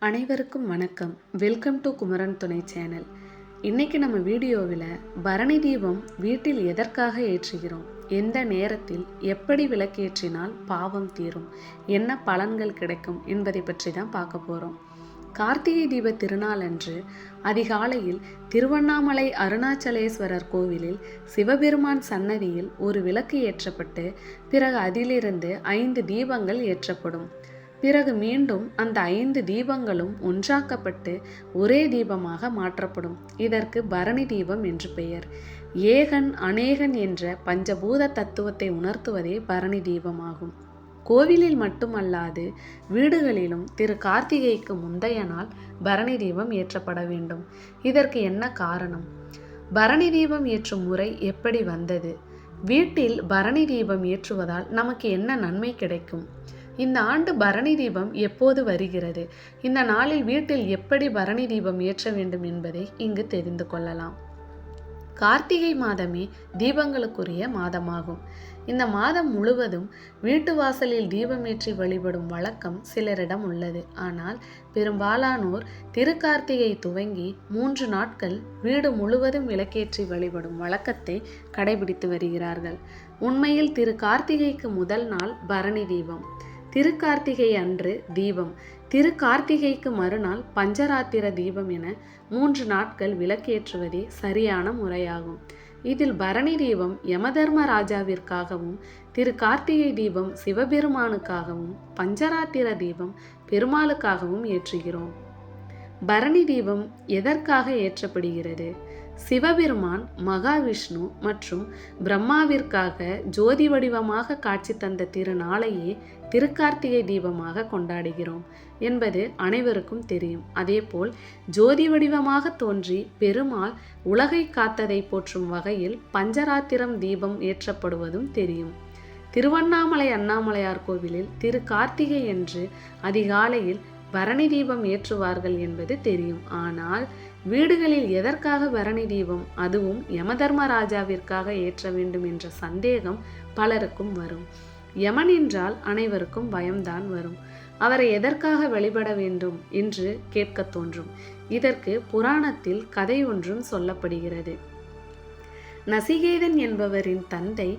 அனைவருக்கும் வணக்கம். Welcome to Kumaran துணை சேனல். இன்னைக்கு நம்ம வீடியோவில் பரணி தீபம் வீட்டில் எதற்காக ஏற்றுகிறோம், எந்த நேரத்தில் எப்படி விளக்கேற்றினால் பாவம் தீரும், என்ன பலன்கள் கிடைக்கும் என்பதை பற்றி தான் பார்க்க போகிறோம். கார்த்திகை தீப திருநாள் அன்று அதிகாலையில் திருவண்ணாமலை அருணாச்சலேஸ்வரர் கோவிலில் சிவபெருமான் சன்னதியில் ஒரு விளக்கு ஏற்றப்பட்டு பிறகு அதிலிருந்து 5 தீபங்கள் ஏற்றப்படும். பிறகு மீண்டும் அந்த 5 தீபங்களும் ஒன்றாக்கப்பட்டு ஒரே தீபமாக மாற்றப்படும். இதற்கு பரணி தீபம் என்று பெயர். ஏகன் அநேகன் என்ற பஞ்சபூத தத்துவத்தை உணர்த்துவதே பரணி தீபமாகும். கோவிலில் மட்டுமல்லாது வீடுகளிலும் திரு கார்த்திகைக்கு முந்தைய நாள் பரணி தீபம் ஏற்றப்பட வேண்டும். இதற்கு என்ன காரணம்? பரணி தீபம் ஏற்றும் முறை எப்படி வந்தது? வீட்டில் பரணி தீபம் ஏற்றுவதால் நமக்கு என்ன நன்மை கிடைக்கும்? இந்த ஆண்டு பரணி தீபம் எப்போது வருகிறது? இந்த நாளில் வீட்டில் எப்படி பரணி தீபம் ஏற்ற வேண்டும் என்பதை இங்கு தெரிந்து கொள்ளலாம். கார்த்திகை மாதமே தீபங்களுக்குரிய மாதமாகும். இந்த மாதம் முழுவதும் வீட்டு வாசலில் தீபமேற்றி வழிபடும் வழக்கம் சிலரிடம் உள்ளது. ஆனால் பெரும்பாலானோர் திருக்கார்த்திகை துவங்கி 3 நாட்கள் வீடு முழுவதும் விளக்கேற்றி வழிபடும் வழக்கத்தை கடைபிடித்து வருகிறார்கள். உண்மையில் திரு கார்த்திகைக்கு முதல் நாள் பரணி தீபம், திருக்கார்த்திகை அன்று தீபம், திருக்கார்த்திகைக்கு மறுநாள் பஞ்சராத்திர தீபம் என 3 நாட்கள் விளக்கேற்றுவதே சரியான முறையாகும். இதில் பரணி தீபம் யமதர்ம ராஜாவிற்காகவும், திரு கார்த்திகை தீபம் சிவபெருமானுக்காகவும், பஞ்சராத்திர தீபம் பெருமாளுக்காகவும் ஏற்றுகிறோம். பரணி தீபம் எதற்காக ஏற்றப்படுகிறது? சிவபெருமான் மகாவிஷ்ணு மற்றும் பிரம்மாவிற்காக ஜோதி வடிவமாக காட்சி தந்த திருநாளையே திருக்கார்த்திகை தீபமாக கொண்டாடுகிறோம் என்பது அனைவருக்கும் தெரியும். அதேபோல் ஜோதி வடிவமாக தோன்றி பெருமாள் உலகை காத்ததை போற்றும் வகையில் பஞ்சராத்திரம் தீபம் ஏற்றப்படுவதும் தெரியும். திருவண்ணாமலை அண்ணாமலையார் கோவிலில் திரு கார்த்திகை என்று அதிகாலையில் பரணி தீபம் ஏற்றுவார்கள் என்பது தெரியும். ஆனால் வீடுகளில் எதற்காக பரணி தீபம், அதுவும் யமதர்மராஜாவிற்காக ஏற்ற வேண்டும் என்ற சந்தேகம் பலருக்கும் வரும். யமன் என்றால் அனைவருக்கும் பயம்தான் வரும். அவரை எதற்காக வழிபட வேண்டும் என்று கேட்க தோன்றும். இதற்கு புராணத்தில் கதை ஒன்றும் சொல்லப்படுகிறது. நசிகேதன் என்பவரின் தந்தை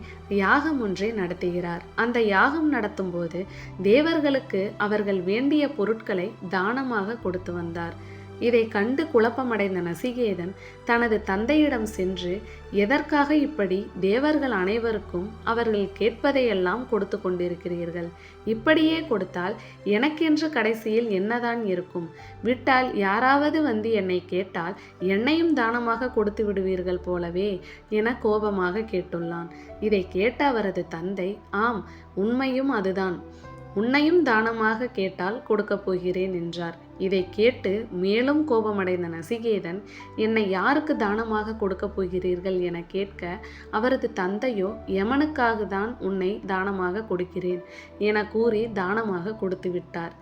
யாகம் ஒன்றை நடத்துகிறார். அந்த யாகம் நடத்தும் போது தேவர்களுக்கு அவர்கள் வேண்டிய பொருட்களை தானமாக கொடுத்து வந்தார். இதை கண்டு குழப்பமடைந்த நசிகேதன் தனது தந்தையிடம் சென்று, எதற்காக இப்படி தேவர்கள் அனைவருக்கும் அவர்கள் கேட்பதையெல்லாம் கொடுத்து கொண்டிருக்கிறீர்கள்? இப்படியே கொடுத்தால் எனக்கென்று கடைசியில் என்னதான் இருக்கும்? விட்டால் யாராவது வந்து என்னை கேட்டால் என்னையும் தானமாக கொடுத்து விடுவீர்கள் போலவே என கோபமாக கேட்டுள்ளான். இதை கேட்ட அவரது தந்தை, ஆம், உண்மையும் அதுதான், உன்னையும் தானமாக கேட்டால் கொடுக்கப் போகிறேன் என்றார். இதை கேட்டு மேலும் கோபமடைந்த நசிகேதன், என்னை யாருக்கு தானமாக கொடுக்கப் போகிறீர்கள் என கேட்க அவரது தந்தையோ, யமனுக்காக தான் உன்னை தானமாக கொடுக்கிறேன் என கூறி தானமாக கொடுத்து விட்டார்.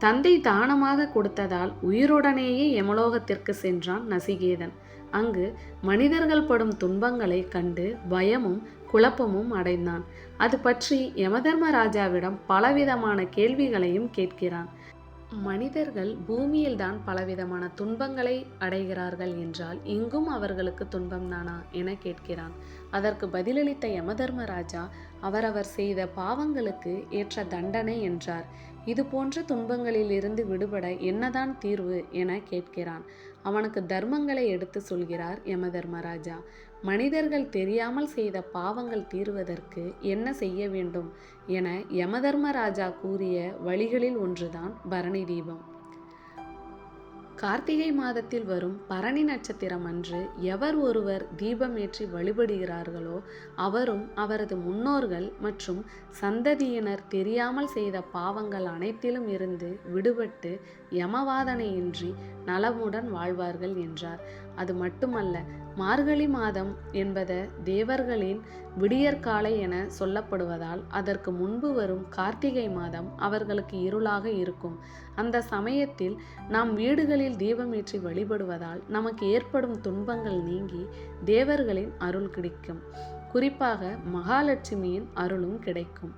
தந்தை தானமாக கொடுத்ததால் உயிருடனேயே யமலோகத்திற்கு சென்றான் நசிகேதன். அங்கு மனிதர்கள் படும் துன்பங்களை கண்டு பயமும் குழப்பமும் அடைந்தான். அது பற்றி யமதர்மராஜாவிடம் பலவிதமான கேள்விகளையும் கேட்கிறான். மனிதர்கள் பூமியில்தான் பலவிதமான துன்பங்களை அடைகிறார்கள் என்றால் இங்கும் அவர்களுக்கு துன்பம்தானா என கேட்கிறான். அதற்கு பதிலளித்த யமதர்மராஜா, அவரவர் செய்த பாவங்களுக்கு ஏற்ற தண்டனை என்றார். இது போன்ற துன்பங்களில் இருந்து விடுபட என்னதான் தீர்வு என கேட்கிறான். அவனுக்கு தர்மங்களை எடுத்து சொல்கிறார் யமதர்மராஜா. மனிதர்கள் தெரியாமல் செய்த பாவங்கள் தீர்வதற்கு என்ன செய்ய வேண்டும் என யமதர்மராஜா கூறிய வழிகளில் ஒன்றுதான் பரணி தீபம். கார்த்திகை மாதத்தில் வரும் பரணி நட்சத்திரம் அன்று எவர் ஒருவர் தீபம் ஏற்றி வழிபடுகிறார்களோ அவரும் அவரது முன்னோர்கள் மற்றும் சந்ததியினர் தெரியாமல் செய்த பாவங்கள் அனைத்திலும் இருந்து விடுபட்டு யமவாதனையின்றி நலமுடன் வாழ்வார்கள் என்றார். அது மட்டுமல்ல, மார்கழி மாதம் என்பது தேவர்களின் விடியற்காலை என சொல்லப்படுவதால் அதற்கு முன்பு வரும் கார்த்திகை மாதம் அவர்களுக்கு இருளாக இருக்கும். அந்த சமயத்தில் நாம் வீடுகளில் தீபமேற்றி வழிபடுவதால் நமக்கு ஏற்படும் துன்பங்கள் நீங்கி தேவர்களின் அருள் கிடைக்கும். குறிப்பாக மகாலட்சுமியின் அருளும் கிடைக்கும்.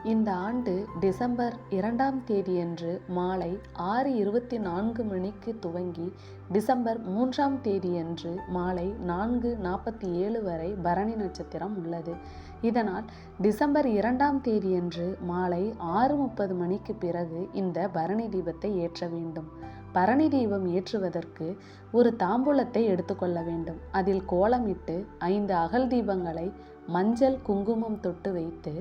இந்த ஆண்டு டிசம்பர் 2ஆம் தேதியன்று மாலை 6:24 மணிக்கு துவங்கி டிசம்பர் 3ஆம் தேதியன்று மாலை 4:47 வரை பரணி நட்சத்திரம் உள்ளது. இதனால் டிசம்பர் 2ஆம் தேதியன்று மாலை 6:30 மணிக்கு பிறகு இந்த பரணி தீபத்தை ஏற்ற வேண்டும். பரணி தீபம் ஏற்றுவதற்கு ஒரு தாம்பூலத்தை எடுத்துக்கொள்ள வேண்டும். அதில் கோலமிட்டு 5 அகல் தீபங்களை மஞ்சள் குங்குமம் தொட்டு வைத்து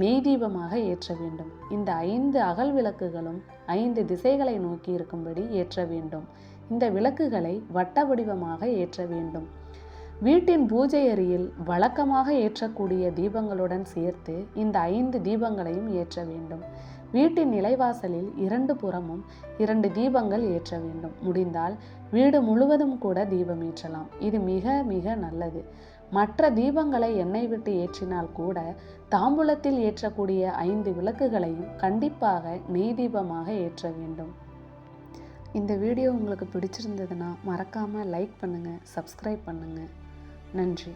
நெய் தீபமாக ஏற்ற வேண்டும். இந்த 5 அகல் விளக்குகளும் 5 திசைகளை நோக்கி இருக்கும்படி ஏற்ற வேண்டும். இந்த விளக்குகளை வட்ட வடிவமாக ஏற்ற வேண்டும். வீட்டின் பூஜை அறையில் வழக்கமாக ஏற்றக்கூடிய தீபங்களுடன் சேர்த்து இந்த 5 தீபங்களையும் ஏற்ற வேண்டும். வீட்டின் நிலைவாசலில் 2 புறமும் 2 தீபங்கள் ஏற்ற வேண்டும். முடிந்தால் வீடு முழுவதும் கூட தீபம் ஏற்றலாம். இது மிக மிக நல்லது. மற்ற தீபங்களை எண்ணெய் விட்டு ஏற்றினால் கூட தாம்பூலத்தில் ஏற்றக்கூடிய 5 விளக்குகளையும் கண்டிப்பாக நெய் தீபமாக ஏற்ற வேண்டும். இந்த வீடியோ உங்களுக்கு பிடிச்சிருந்ததுன்னா மறக்காமல் லைக் பண்ணுங்கள், சப்ஸ்கிரைப் பண்ணுங்கள். நன்றி.